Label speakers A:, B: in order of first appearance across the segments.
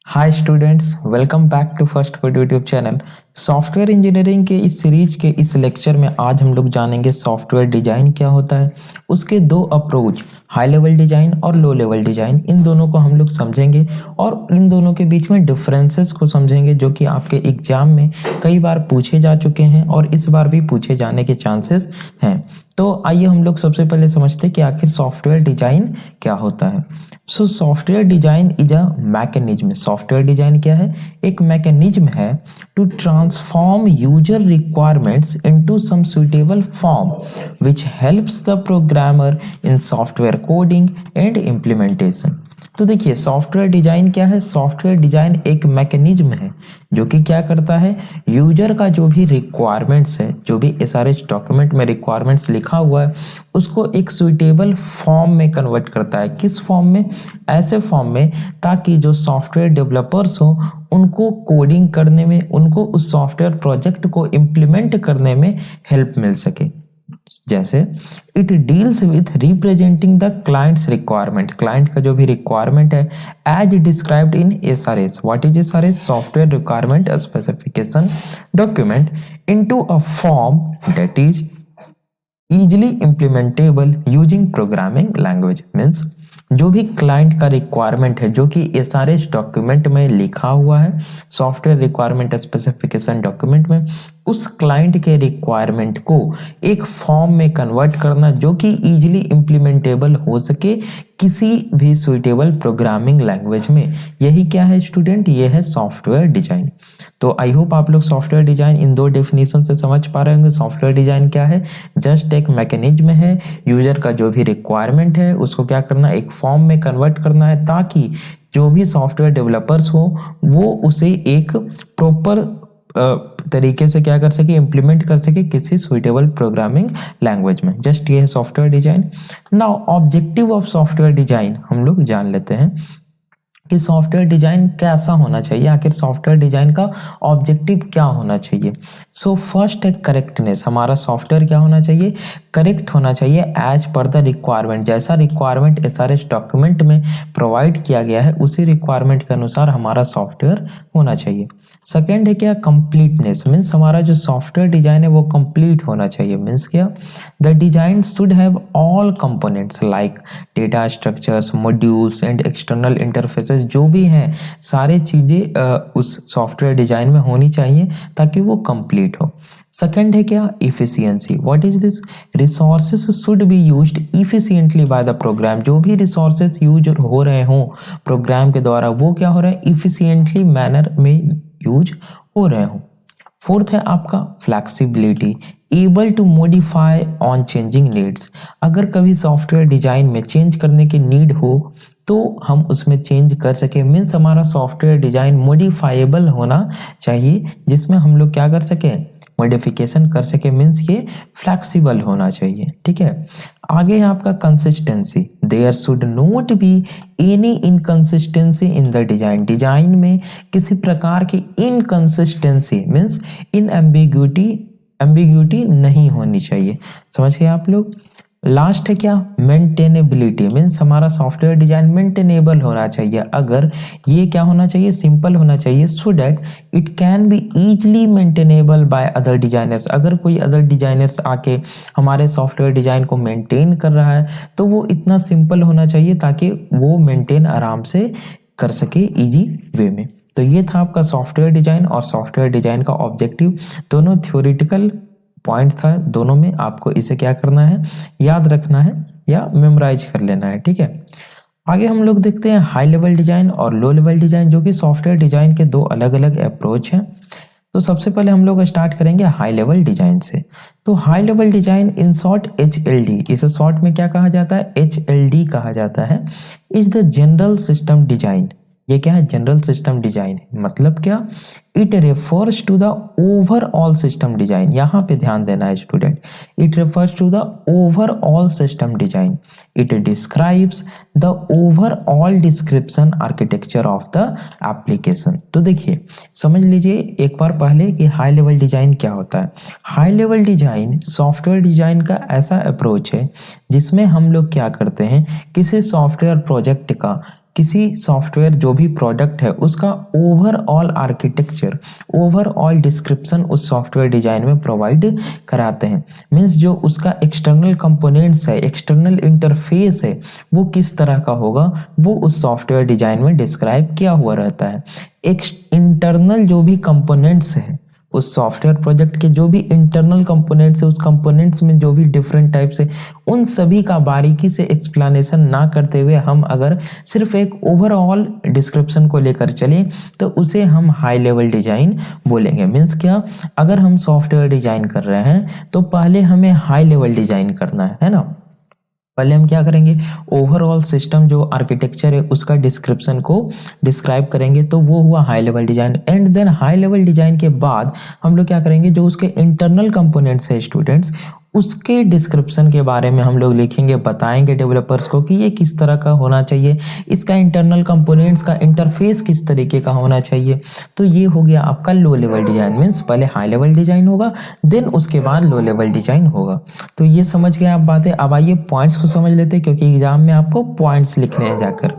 A: Hi students, welcome back to first word YouTube channel. Software engineering के इस series के इस लेक्चर में आज हम लोग जानेंगे सॉफ्टवेयर डिजाइन क्या होता है, उसके दो अप्रोच, हाई लेवल डिजाइन और लो लेवल डिजाइन। इन दोनों को हम लोग समझेंगे और इन दोनों के बीच में डिफरेंसेस को समझेंगे, जो कि आपके एग्जाम में कई बार पूछे जा चुके हैं और इस बार भी पूछे जाने के चांसेस हैं। तो आइए हम लोग सबसे पहले समझते हैं कि आखिर सॉफ्टवेयर डिजाइन क्या होता है। Software design is a mechanism. Software design क्या है? एक मैकेनिज्म है to transform user requirements into some suitable form which helps the programmer in software coding and implementation. तो देखिए, सॉफ्टवेयर डिजाइन क्या है? सॉफ्टवेयर डिजाइन एक मैकेनिज्म है जो कि क्या करता है, यूजर का जो भी रिक्वायरमेंट्स है, जो भी एसआरएच डॉक्यूमेंट में रिक्वायरमेंट्स लिखा हुआ है, उसको एक सुइटेबल फॉर्म में कन्वर्ट करता है। किस फॉर्म में? ऐसे फॉर्म में ताकि जो सॉफ्टवेयर डेवलपर्स हो उनको कोडिंग करने में, उनको उस सॉफ्टवेयर प्रोजेक्ट को इम्प्लीमेंट करने में हेल्प मिल सके। जैसे it deals with representing the clients requirement. Client का जो भी रिक्वायरमेंट है as described in SRS. What is SRS? Software requirement specification document into a form that is easily implementable using programming language। Means जो भी client का requirement है जो कि एसआरएस डॉक्यूमेंट में लिखा हुआ है, सॉफ्टवेयर रिक्वायरमेंट स्पेसिफिकेशन डॉक्यूमेंट में, उस क्लाइंट के रिक्वायरमेंट को एक फॉर्म में कन्वर्ट करना जो कि इजीली इम्प्लीमेंटेबल हो सके किसी भी सुइटेबल प्रोग्रामिंग लैंग्वेज में। यही क्या है स्टूडेंट? ये है सॉफ्टवेयर डिजाइन। तो आई होप आप लोग सॉफ्टवेयर डिजाइन इन दो डेफिनेशन से समझ पा रहे होंगे। सॉफ्टवेयर डिजाइन क्या है? जस्ट एक मैकेनिज्म है, यूजर का जो भी रिक्वायरमेंट है उसको क्या करना, एक फॉर्म में कन्वर्ट करना है ताकि जो भी सॉफ्टवेयर डेवलपर्स हो वो उसे एक प्रॉपर तरीके से क्या कर सके, इम्प्लीमेंट कर सके किसी सुइटेबल प्रोग्रामिंग लैंग्वेज में। जस्ट ये है software design. Now objective of software design हम लोग जान लेते हैं कि सॉफ्टवेयर डिजाइन कैसा होना चाहिए, आखिर सॉफ्टवेयर डिजाइन का ऑब्जेक्टिव क्या होना चाहिए। सो फर्स्ट है करेक्टनेस। हमारा सॉफ्टवेयर क्या होना चाहिए? करेक्ट होना चाहिए एज पर द रिक्वायरमेंट। जैसा रिक्वायरमेंट एसआरएस डॉक्यूमेंट में प्रोवाइड किया गया है उसी रिक्वायरमेंट के अनुसार हमारा सॉफ्टवेयर होना चाहिए। सेकेंड है क्या? कंप्लीटनेस। मीन्स हमारा जो सॉफ्टवेयर डिजाइन है वो कंप्लीट होना चाहिए। मीन्स क्या? The design should have all components like data structures, modules and external interfaces. जो भी हैं सारे चीज़ें उस सॉफ्टवेयर डिजाइन में होनी चाहिए ताकि वो कंप्लीट हो। सेकेंड है क्या? Efficiency. What is this? Resources should be used efficiently by the program. जो भी रिसोर्सेज यूज हो रहे हों प्रोग्राम के द्वारा वो क्या हो रहे हैं, इफिशियंटली मैनर में यूज हो रहे हों। फोर्थ है आपका flexibility, able to modify on changing needs. अगर कभी सॉफ्टवेयर डिजाइन में चेंज करने की नीड हो तो हम उसमें चेंज कर सके। मीन्स हमारा सॉफ्टवेयर डिजाइन मॉडिफाइबल होना चाहिए, जिसमें हम लोग क्या कर सके, मॉडिफिकेशन कर सके। मीन्स ये फ्लैक्सिबल होना चाहिए। ठीक है, आगे है आपका consistency. There should not be any inconsistency in the design. Design में किसी प्रकार की इनकंसिस्टेंसी मीन्स इन एम्बिग्यूटी नहीं होनी चाहिए। समझ गए आप लोग? लास्ट है क्या? मेंटेनेबिलिटी। मीन्स हमारा सॉफ्टवेयर डिजाइन मेंटेनेबल होना चाहिए। अगर ये क्या होना चाहिए, सिंपल होना चाहिए, so that it can be easily maintainable by other designers. अगर कोई अदर डिजाइनर्स आके हमारे सॉफ्टवेयर डिजाइन को मेंटेन कर रहा है तो वो इतना सिंपल होना चाहिए ताकि वो मेंटेन आराम से कर सके इजी वे में। तो ये था आपका सॉफ्टवेयर डिजाइन और सॉफ्टवेयर डिजाइन का ऑब्जेक्टिव। दोनों थ्योरेटिकल पॉइंट था, दोनों में आपको इसे क्या करना है, याद रखना है या मेमोराइज कर लेना है। ठीक है, आगे हम लोग देखते हैं हाई लेवल डिजाइन और लो लेवल डिजाइन, जो कि सॉफ्टवेयर डिजाइन के दो अलग अलग अप्रोच हैं। तो सबसे पहले हम लोग स्टार्ट करेंगे हाई लेवल डिजाइन से। तो high level design in short HLD, इसे शॉर्ट में क्या कहा जाता है, HLD कहा जाता है, is the general system design. ये क्या है? General system design. मतलब क्या? It refers to the overall system design. यहाँ पे ध्यान देना है student, it refers to the overall system design. It describes the overall description architecture of the application. तो देखिए, समझ लीजिए एक बार पहले कि हाई लेवल डिजाइन क्या होता है। High level design software design का ऐसा अप्रोच है जिसमें हम लोग क्या करते हैं, किसी सॉफ्टवेयर प्रोजेक्ट का किसी सॉफ्टवेयर जो भी प्रोडक्ट है उसका ओवरऑल आर्किटेक्चर, ओवरऑल डिस्क्रिप्शन उस सॉफ्टवेयर डिजाइन में प्रोवाइड कराते हैं। मीन्स जो उसका एक्सटर्नल कंपोनेंट्स है, एक्सटर्नल इंटरफेस है, वो किस तरह का होगा वो उस सॉफ्टवेयर डिजाइन में डिस्क्राइब किया हुआ रहता है। इंटरनल जो भी कंपोनेंट्स है उस सॉफ्टवेयर प्रोजेक्ट के, जो भी इंटरनल कंपोनेंट्स है उस कंपोनेंट्स में जो भी डिफरेंट टाइप्स है, उन सभी का बारीकी से एक्सप्लेनेशन ना करते हुए हम अगर सिर्फ एक ओवरऑल डिस्क्रिप्शन को लेकर चलें तो उसे हम हाई लेवल डिजाइन बोलेंगे। मीन्स क्या, अगर हम सॉफ्टवेयर डिजाइन कर रहे हैं तो पहले हमें हाई लेवल डिजाइन करना है ना। पहले हम क्या करेंगे, ओवरऑल सिस्टम जो आर्किटेक्चर है उसका डिस्क्रिप्शन को डिस्क्राइब करेंगे, तो वो हुआ high level design. And then high level design के बाद हम लोग क्या करेंगे, जो उसके इंटरनल कंपोनेंट्स है स्टूडेंट्स, उसके डिस्क्रिप्शन के बारे में हम लोग लिखेंगे, बताएंगे डेवलपर्स को कि ये किस तरह का होना चाहिए, इसका इंटरनल कंपोनेंट्स का इंटरफेस किस तरीके का होना चाहिए। तो ये हो गया आपका लो लेवल डिजाइन। मीन्स पहले हाई लेवल डिजाइन होगा, देन उसके बाद लो लेवल डिजाइन होगा। तो ये समझ गए आप बातें। अब आइए पॉइंट्स को समझ लेते हैं, क्योंकि एग्जाम में आपको पॉइंट्स लिखने हैं जाकर।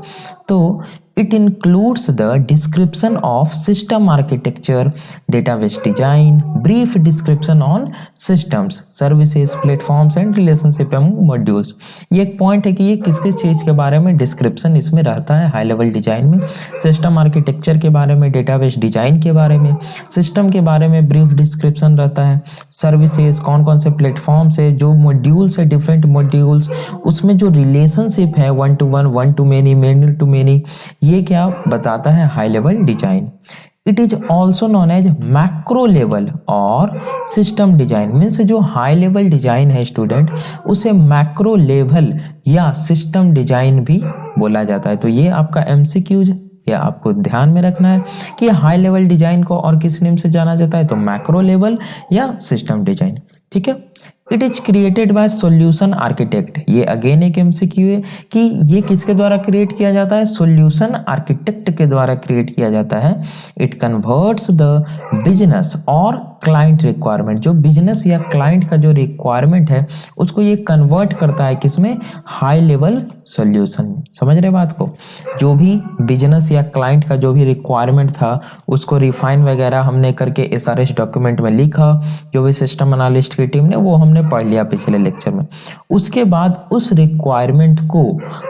A: तो it includes the description of system architecture, database design, brief description on systems, services, platforms and relationship among modules। ये एक पॉइंट है कि ये किस किस चीज के बारे में डिस्क्रिप्शन इसमें रहता है हाई लेवल डिजाइन में। सिस्टम आर्किटेक्चर के बारे में, डेटाबेस डिजाइन के बारे में, सिस्टम के बारे में ब्रीफ डिस्क्रिप्शन रहता है, सर्विसेज कौन कौन से प्लेटफॉर्म्स है, जो मॉड्यूल्स है डिफरेंट मॉड्यूल्स, उसमें जो रिलेशनशिप है one to one, one to many, many to many, ये क्या बताता है high level design. It is also known as macro level और सिस्टम डिजाइन। मीन्स जो हाई लेवल डिजाइन है स्टूडेंट, उसे मैक्रो लेवल या सिस्टम डिजाइन भी बोला जाता है। तो ये आपका एमसीक्यूज या आपको ध्यान में रखना है कि हाई लेवल डिजाइन को और किस नेम से जाना जाता है, तो मैक्रो लेवल या सिस्टम डिजाइन। ठीक है। It is created by solution architect. ये अगेन एक एमसीक्यू है कि ये किसके द्वारा क्रिएट किया जाता है, सॉल्यूशन आर्किटेक्ट के द्वारा क्रिएट किया जाता है। इट कन्वर्ट्स द बिजनेस और क्लाइंट रिक्वायरमेंट, जो बिजनेस या क्लाइंट का जो रिक्वायरमेंट है उसको ये कन्वर्ट करता है किसमें, हाई लेवल सॉल्यूशन। समझ रहे बात को। जो भी बिजनेस या क्लाइंट का जो भी रिक्वायरमेंट था उसको रिफाइन वगैरह हमने करके एसआरएस डॉक्यूमेंट में लिखा, जो भी सिस्टम एनालिस्ट की टीम ने, वो हमने पढ़ लिया पिछले लेक्चर में। उसके बाद उस रिक्वायरमेंट को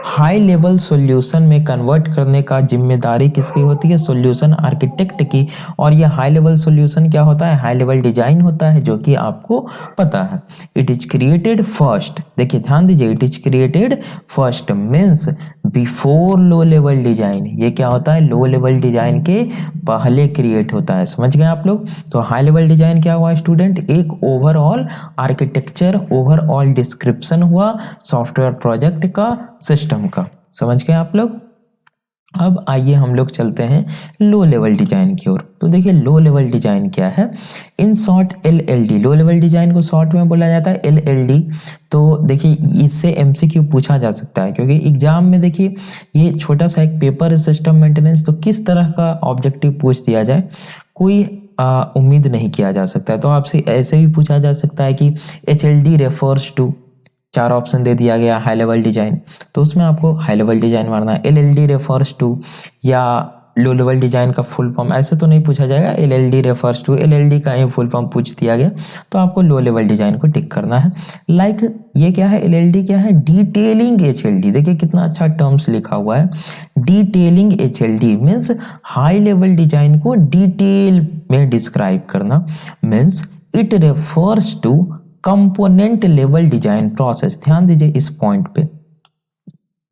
A: हाई लेवल सॉल्यूशन में कन्वर्ट करने का जिम्मेदारी किसकी होती है, सॉल्यूशन आर्किटेक्ट की। और ये हाई लेवल सॉल्यूशन क्या होता है, हाई लेवल डिजाइन होता है, जो कि आपको पता है। इट इज क्रिएटेड फर्स्ट, देखिए ध्यान दीजिए, it is created first means before low level design. ये क्या होता है, लो लेवल डिजाइन के पहले क्रिएट होता है। समझ गए आप लोग। तो हाई लेवल डिजाइन क्या हुआ स्टूडेंट, एक ओवरऑल आर्किटेक्चर, ओवरऑल डिस्क्रिप्शन हुआ सॉफ्टवेयर प्रोजेक्ट का, सिस्टम का। समझ गए आप लोग। अब आइए हम लोग चलते हैं लो लेवल डिजाइन की ओर। तो देखिए लो लेवल डिजाइन क्या है, in short LLD. Low level design को शॉर्ट में बोला जाता है एलएलडी। तो देखिए इससे एमसीक्यू पूछा जा सकता है, क्योंकि एग्जाम में देखिए ये छोटा सा एक पेपर है सिस्टम मेंटेनेंस, तो किस तरह का ऑब्जेक्टिव पूछ दिया जाए कोई उम्मीद नहीं किया जा सकता है। तो आपसे ऐसे भी पूछा जा सकता है कि एचएलडी रेफर्स टू, 4 ऑप्शन दे दिया गया हाई लेवल डिजाइन, तो उसमें आपको हाई लेवल डिजाइन मारना है। एलएलडी रेफर्स टू या लो लेवल डिजाइन का फुल फॉर्म ऐसे तो नहीं पूछा जाएगा, एलएलडी रेफर्स टू, एलएलडी का ही फुल फॉर्म पूछ दिया गया, तो आपको लो लेवल डिजाइन को टिक करना है। लाइक ये क्या है, एलएलडी क्या है, डिटेलिंग एचएलडी। देखिए कितना अच्छा टर्म्स लिखा हुआ है, detailing HLD means high level design को डिटेल में डिस्क्राइब करना। Means it refers to component level design process. ध्यान दीजिए इस पॉइंट पे,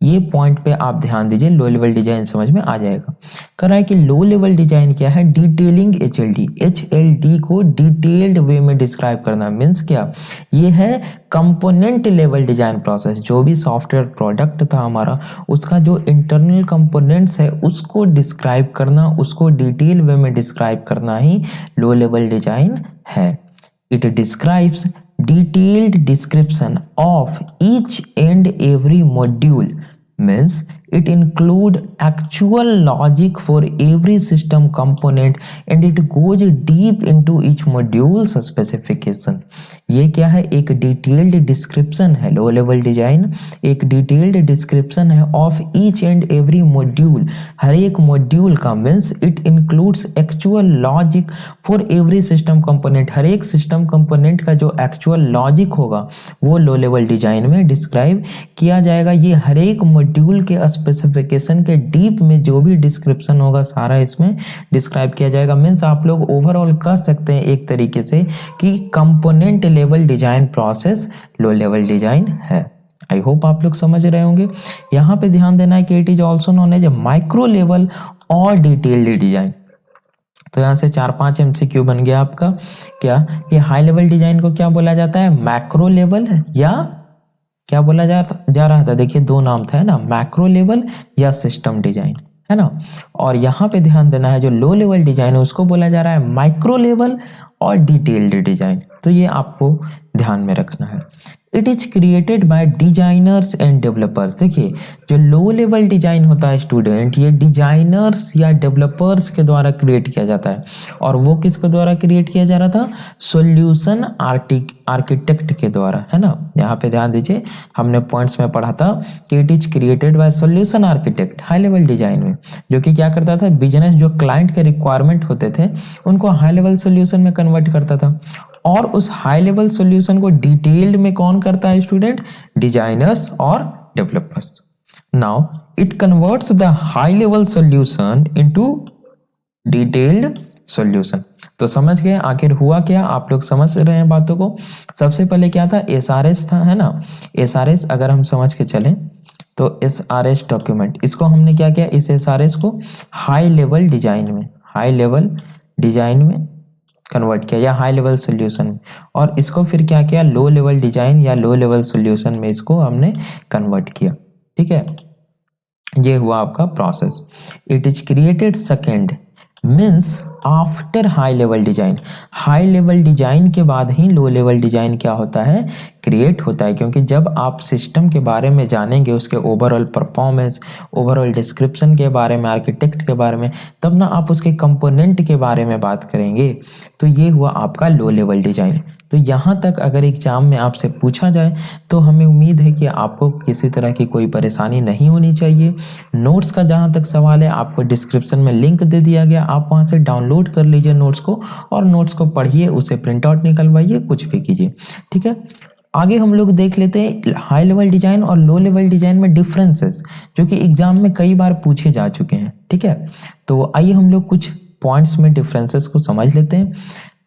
A: ये पॉइंट पे आप ध्यान दीजिए, लो लेवल डिजाइन समझ में आ जाएगा। कर रहा है कि लो लेवल डिजाइन क्या है, डिटेलिंग एचएलडी। एचएलडी को डिटेल्ड वे में डिस्क्राइब करना। मीन्स क्या, ये है कंपोनेंट लेवल डिजाइन प्रोसेस। जो भी सॉफ्टवेयर प्रोडक्ट था हमारा, उसका जो इंटरनल कंपोनेंट्स है उसको डिस्क्राइब करना, उसको डिटेल वे में डिस्क्राइब करना ही लो लेवल डिजाइन है। It describes detailed description of each and every module, means It include actual logic for every system component and it goes deep into each module's specification. ये क्या है, एक detailed description है। Low level design एक detailed description है of each and every module, हर एक module का। Means it includes actual logic for every system component, हर एक सिस्टम कंपोनेंट का जो एक्चुअल लॉजिक होगा वो लो लेवल डिजाइन में डिस्क्राइब किया जाएगा। ये हर एक मॉड्यूल के स्पेसिफिकेशन के डीप में जो भी डिस्क्रिप्शन होगा सारा इसमें डिस्क्राइब किया जाएगा। मीन्स आप लोग ओवरऑल कह सकते हैं एक तरीके से कि component level design process low level design है। आई होप आप लोग समझ रहे होंगे। यहाँ पे ध्यान देना है कि it is also known as micro level और डिटेल्ड डिजाइन। तो यहाँ से 4-5 MCQ बन गया आपका। क्या ये हाई लेवल डिजाइन को क्या बोला जाता है, मैक्रो लेवल या क्या बोला जा रहा था, देखिए दो नाम था, है ना, मैक्रो लेवल या सिस्टम डिजाइन, है ना। और यहाँ पे ध्यान देना है जो लो लेवल डिजाइन है उसको बोला जा रहा है माइक्रो लेवल और डिटेल्ड डिजाइन। तो ये आपको ध्यान में रखना है। It is created by designers and developers. देखिए जो लो लेवल डिजाइन होता है स्टूडेंट, ये डिजाइनर्स या डेवलपर्स के द्वारा क्रिएट किया जाता है। और वो किसके द्वारा क्रिएट किया जा रहा था, सॉल्यूशन आर्किटेक्ट के द्वारा, है ना। यहाँ पे ध्यान दीजिए, हमने पॉइंट्स में पढ़ा था कि it is created by solution architect high level design में, जो कि क्या करता था, बिजनेस जो क्लाइंट के रिक्वायरमेंट होते थे उनको हाई लेवल सॉल्यूशन में कन्वर्ट करता था। और उस हाई लेवल सॉल्यूशन को डिटेल्ड में कौन करता है स्टूडेंट, डिजाइनर्स और developers. Now it converts the high level solution into detailed solution. तो समझ गए आखिर हुआ क्या, आप लोग समझ रहे हैं बातों को। सबसे पहले क्या था, SRS था, है ना। SRS अगर हम समझ के चलें तो SRS डॉक्यूमेंट, इसको हमने क्या किया, इस SRS को हाई लेवल डिजाइन में कन्वर्ट किया या हाई लेवल सॉल्यूशन में, और इसको फिर क्या किया, लो लेवल डिजाइन या लो लेवल सॉल्यूशन में इसको हमने कन्वर्ट किया। ठीक है, ये हुआ आपका process. It is created second means after high level design. High level design के बाद ही लो लेवल डिजाइन क्या होता है, क्रिएट होता है। क्योंकि जब आप सिस्टम के बारे में जानेंगे, उसके ओवरऑल परफॉर्मेंस, ओवरऑल डिस्क्रिप्शन के बारे में, आर्किटेक्ट के बारे में, तब ना आप उसके कंपोनेंट के बारे में बात करेंगे। तो ये हुआ आपका लो लेवल डिजाइन। तो यहाँ तक अगर एग्जाम में आपसे पूछा जाए तो हमें उम्मीद है कि आपको किसी तरह की कोई परेशानी नहीं होनी चाहिए। नोट्स का जहाँ तक सवाल है, आपको डिस्क्रिप्शन में लिंक दे दिया गया, आप वहाँ से डाउनलोड कर लीजिए नोट्स को, और नोट्स को पढ़िए, उसे प्रिंट आउट निकलवाइए, कुछ भी कीजिए। ठीक है, आगे हम लोग देख लेते हैं हाई लेवल डिजाइन और लो लेवल डिजाइन में डिफरेंसेस, जो कि एग्जाम में कई बार पूछे जा चुके हैं। ठीक है, तो आइए हम लोग कुछ पॉइंट्स में डिफरेंसेस को समझ लेते हैं।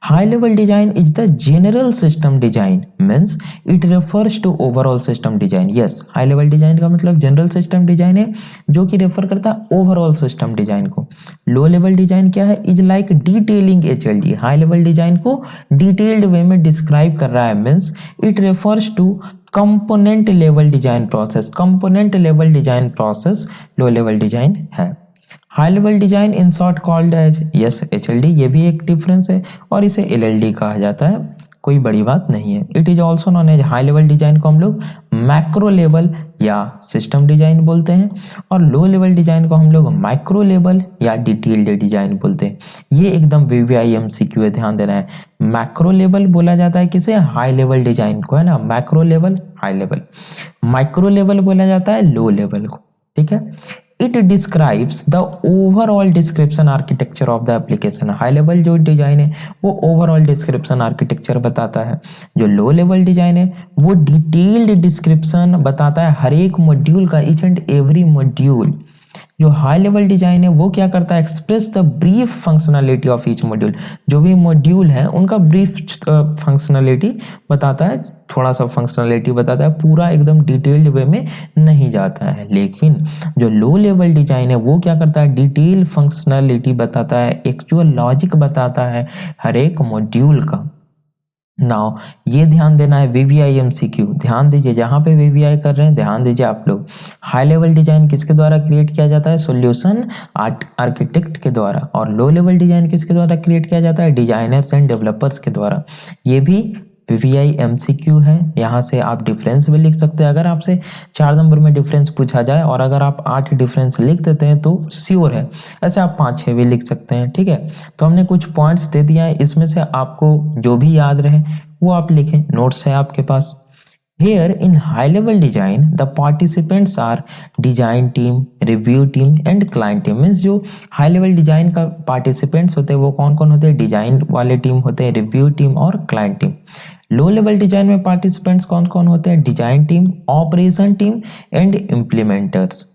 A: High level design is the general system design, means it refers to overall system design. Yes, high level design का मतलब general system design है, जो कि रेफर करता है overall system design को। Low level design क्या है, is like detailing HLD। high level design को detailed way में describe कर रहा है, means it refers to component level design process। component level design process low level design है। High level design in short called as HLD, ये भी एक difference है, और इसे LLD कहा जाता है, कोई बड़ी बात नहीं है। It is also known as high level design को हम लोग मैक्रो लेवल या सिस्टम डिजाइन बोलते हैं, और लो लेवल डिजाइन को हम लोग माइक्रो लेवल या डिटेल्ड डिजाइन बोलते हैं। ये एकदम VVI MCQ है, ध्यान देना है। मैक्रो लेवल बोला जाता है किसे, हाई लेवल डिजाइन को, है ना, macro level high level, micro level बोला जाता है लो लेवल को। ठीक है, it describes the overall description architecture of the application. High level जो डिजाइन है वो ओवरऑल डिस्क्रिप्शन आर्किटेक्चर बताता है, जो लो लेवल डिजाइन है वो डिटेल्ड डिस्क्रिप्शन बताता है हर एक मॉड्यूल का, ईच एंड एवरी मॉड्यूल। जो हाई लेवल डिजाइन है वो क्या करता है, express the brief functionality of each module. जो भी मॉड्यूल है उनका ब्रीफ फंक्शनलिटी बताता है, थोड़ा सा फंक्शनलिटी बताता है, पूरा एकदम डिटेल्ड वे में नहीं जाता है। लेकिन जो लो लेवल डिजाइन है वो क्या करता है, डिटेल फंक्शनलिटी बताता है, एक्चुअल लॉजिक बताता है हर एक मॉड्यूल का। नाउ ये ध्यान देना है, VVI MCQ ध्यान दीजिए, जहां पे VVI कर रहे हैं ध्यान दीजिए आप लोग। हाई लेवल डिजाइन किसके द्वारा क्रिएट किया जाता है, सॉल्यूशन आर्किटेक्ट के द्वारा, और लो लेवल डिजाइन किसके द्वारा क्रिएट किया जाता है, डिजाइनर्स एंड डेवलपर्स के द्वारा। ये भी पीवीआई एमसीक्यू है, यहाँ से आप डिफरेंस भी लिख सकते हैं। अगर आपसे 4 नंबर में डिफरेंस पूछा जाए और अगर आप 8 डिफरेंस लिख देते हैं तो श्योर है, ऐसे आप 5-6 भी लिख सकते हैं। ठीक है, तो हमने कुछ पॉइंट्स दे दिया है, इसमें से आपको जो भी याद रहे वो आप लिखें, नोट्स है आपके पास। Here in high level design, the participants are design team, review team and client team। Means जो हाई लेवल डिजाइन का पार्टिसिपेंट्स होते हैं वो कौन कौन होते हैं, डिजाइन वाले टीम होते हैं, रिव्यू टीम और क्लाइंट टीम। लो लेवल डिजाइन में पार्टिसिपेंट्स कौन कौन होते हैं, design team, operation team and implementers.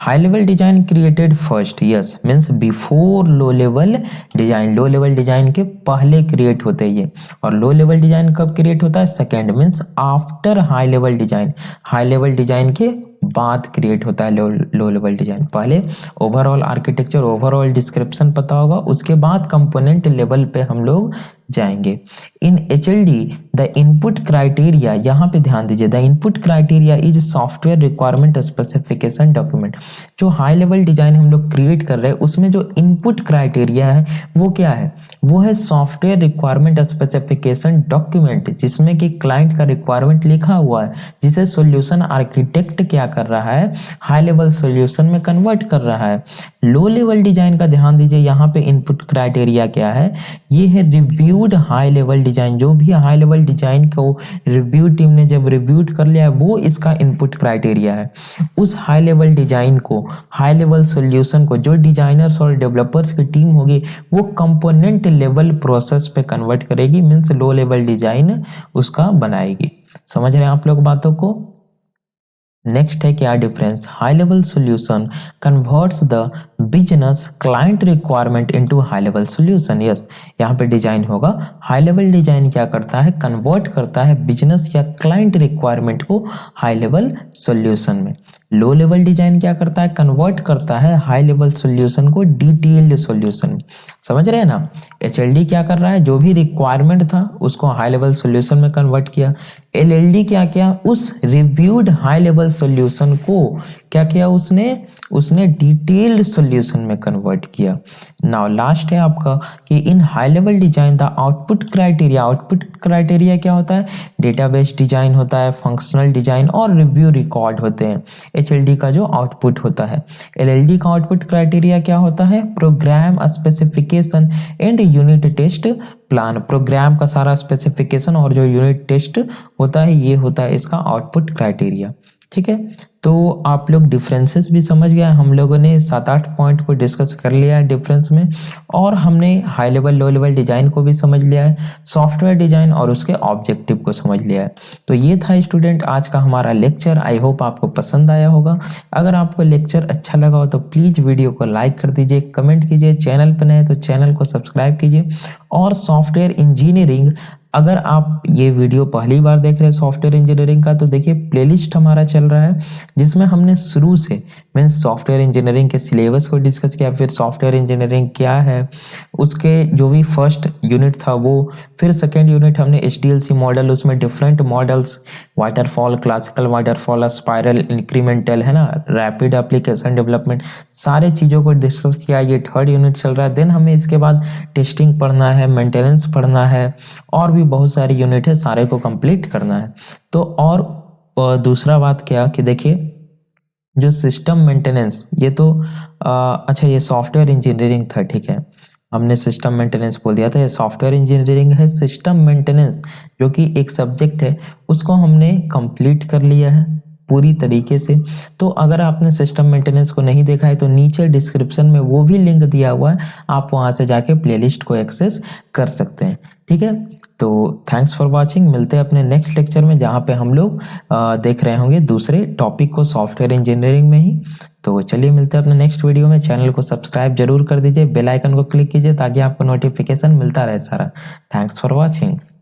A: High level design created first, yes means before low level design, low level design के पहले क्रिएट होते हैं ये। और लो लेवल डिजाइन कब क्रिएट होता है, second means after high level design, high level design के बाद क्रिएट होता है लो लेवल डिजाइन। पहले ओवरऑल आर्किटेक्चर, ओवरऑल डिस्क्रिप्शन पता होगा, उसके बाद कंपोनेंट लेवल पे हम लोग जाएंगे। इन एचएलडी द इनपुट क्राइटेरिया, यहाँ पे ध्यान दीजिए, the input criteria is software requirement specification document. जो हाई लेवल डिजाइन हम लोग क्रिएट कर रहे हैं उसमें जो इनपुट क्राइटेरिया है वो क्या है, वो है सॉफ्टवेयर रिक्वायरमेंट स्पेसिफिकेशन डॉक्यूमेंट, जिसमें कि क्लाइंट का रिक्वायरमेंट लिखा हुआ है, जिसे सॉल्यूशन आर्किटेक्ट क्या कर रहा है, हाई लेवल सॉल्यूशन में कन्वर्ट कर रहा है। लो लेवल डिजाइन का ध्यान दीजिए, यहाँ पे इनपुट क्राइटेरिया क्या है, ये है रिव्यूड हाई लेवल डिजाइन। जो भी हाई लेवल डिजाइन को रिव्यू टीम ने जब रिव्यूड कर लिया है वो इसका इनपुट क्राइटेरिया है। उस हाई लेवल डिजाइन को, हाई लेवल सॉल्यूशन को जो डिजाइनर्स और डेवलपर्स की टीम होगी वो कंपोनेंट लेवल प्रोसेस पे कन्वर्ट करेगी, मीन्स लो लेवल डिजाइन उसका बनाएगी। समझ रहे हैं आप लोग बातों को। नेक्स्ट है क्या difference, high level solution converts the business client requirement into high level solution. Yes, यहाँ पे डिजाइन होगा, हाई लेवल डिजाइन क्या करता है, कन्वर्ट करता है बिजनेस या क्लाइंट रिक्वायरमेंट को हाई लेवल सॉल्यूशन में। लो लेवल डिजाइन क्या करता है, कन्वर्ट करता है हाई लेवल सॉल्यूशन को डिटेल्ड सॉल्यूशन में। समझ रहे हैं ना, एचएलडी क्या कर रहा है, जो भी रिक्वायरमेंट था उसको हाई लेवल सॉल्यूशन में कन्वर्ट किया। एलएलडी क्या किया, उस रिव्यूड हाई लेवल सॉल्यूशन को क्या किया, उसने डिटेल्ड सॉल्यूशन में कन्वर्ट किया। नाउ लास्ट है आपका कि इन high level design the output criteria, output criteria क्या होता है, डेटाबेस डिजाइन होता है, फंक्शनल डिजाइन और रिव्यू रिकॉर्ड होते हैं एचएलडी का जो आउटपुट होता है। एलएलडी का आउटपुट क्राइटेरिया क्या होता है, program specification and unit test plan. Program का सारा स्पेसिफिकेशन और जो यूनिट टेस्ट होता है ये होता है इसका आउटपुट क्राइटेरिया। ठीक है, तो आप लोग डिफरेंसेस भी समझ गए। हम लोगों ने 7-8 पॉइंट को डिस्कस कर लिया है डिफरेंस में, और हमने high level low level design को भी समझ लिया है, सॉफ्टवेयर डिजाइन और उसके ऑब्जेक्टिव को समझ लिया है। तो ये था स्टूडेंट आज का हमारा लेक्चर। आई होप आपको पसंद आया होगा। अगर आपको लेक्चर अच्छा लगा हो तो प्लीज वीडियो को लाइक कर दीजिए, कमेंट कीजिए, चैनल पर नए तो चैनल को सब्सक्राइब कीजिए। और सॉफ्टवेयर इंजीनियरिंग, अगर आप ये वीडियो पहली बार देख रहे हैं सॉफ्टवेयर इंजीनियरिंग का, तो देखिए प्लेलिस्ट हमारा चल रहा है जिसमें हमने शुरू से मीन्स सॉफ्टवेयर इंजीनियरिंग के सिलेबस को डिस्कस किया, फिर सॉफ्टवेयर इंजीनियरिंग क्या है उसके जो भी फर्स्ट यूनिट था वो, फिर सेकेंड यूनिट हमने एचडीएलसी मॉडल, उसमें different models, waterfall, classical waterfall, spiral, incremental, है ना, रैपिड एप्लीकेशन डेवलपमेंट, सारे चीज़ों को डिस्कस किया। ये थर्ड यूनिट चल रहा है। देन हमें इसके बाद टेस्टिंग पढ़ना है, मेंटेनेंस पढ़ना है, और भी बहुत सारे यूनिट है, सारे को कंप्लीट करना है। तो और दूसरा बात क्या कि देखिए जो सिस्टम मेंटेनेंस, ये तो अच्छा ये सॉफ्टवेयर इंजीनियरिंग था, ठीक है, हमने सिस्टम मेंटेनेंस बोल दिया था, ये सॉफ्टवेयर इंजीनियरिंग है। सिस्टम मेंटेनेंस जो कि एक सब्जेक्ट है उसको हमने कंप्लीट कर लिया है पूरी तरीके से। तो अगर आपने सिस्टम मेंटेनेंस को नहीं देखा है तो नीचे डिस्क्रिप्शन में वो भी लिंक दिया हुआ है, आप वहां से जाके प्लेलिस्ट को एक्सेस कर सकते हैं। ठीक है, तो थैंक्स फॉर वाचिंग। मिलते हैं अपने नेक्स्ट लेक्चर में जहाँ पे हम लोग देख रहे होंगे दूसरे टॉपिक को सॉफ्टवेयर इंजीनियरिंग में ही। तो चलिए मिलते हैं अपने नेक्स्ट वीडियो में। चैनल को सब्सक्राइब जरूर कर दीजिए, बेल आइकन को क्लिक कीजिए ताकि आपको नोटिफिकेशन मिलता रहे सारा। Thanks for watching.